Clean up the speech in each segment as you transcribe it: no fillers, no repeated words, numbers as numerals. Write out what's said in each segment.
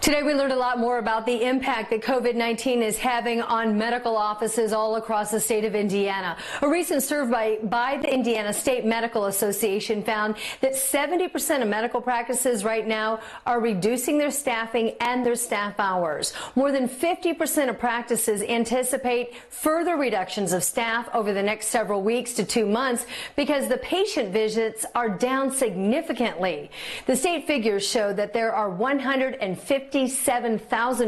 Today we learned a lot more about the impact that COVID-19 is having on medical offices all across the state of Indiana. A recent survey by the Indiana State Medical Association found that 70% of medical practices right now are reducing their staffing and their staff hours. More than 50% of practices anticipate further reductions of staff over the next several weeks to 2 months because the patient visits are down significantly. The state figures show that there are 157,000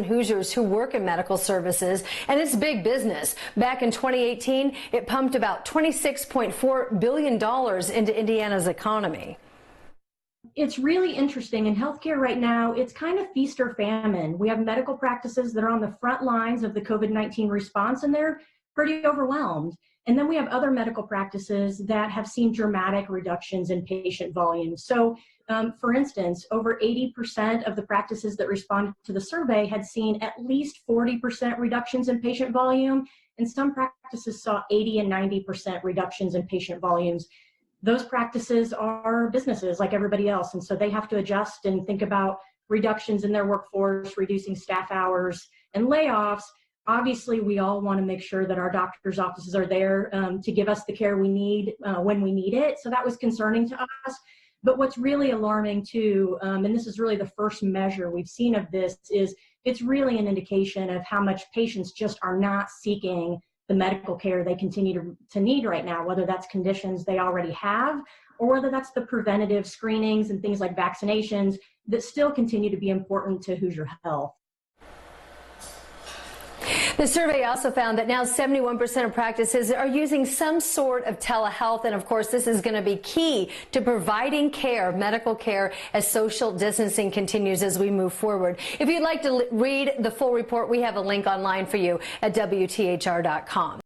Hoosiers who work in medical services, and it's big business. Back in 2018, it pumped about $26.4 billion into Indiana's economy. It's really interesting. In healthcare right now, it's kind of feast or famine. We have medical practices that are on the front lines of the COVID-19 response, and they're pretty overwhelmed. And then we have other medical practices that have seen dramatic reductions in patient volume. So, for instance, over 80% of the practices that responded to the survey had seen at least 40% reductions in patient volume, and some practices saw 80 and 90% reductions in patient volumes. Those practices are businesses like everybody else, and so they have to adjust and think about reductions in their workforce, reducing staff hours, and layoffs. Obviously, we all want to make sure that our doctors' offices are there to give us the care we need when we need it. So that was concerning to us. But what's really alarming too, and this is really the first measure we've seen of this, is it's really an indication of how much patients just are not seeking the medical care they continue to need right now, whether that's conditions they already have or whether that's the preventative screenings and things like vaccinations that still continue to be important to Hoosier health. The survey also found that now 71% of practices are using some sort of telehealth, and of course this is going to be key to providing care, medical care, as social distancing continues as we move forward. If you'd like to read the full report, we have a link online for you at WTHR.com.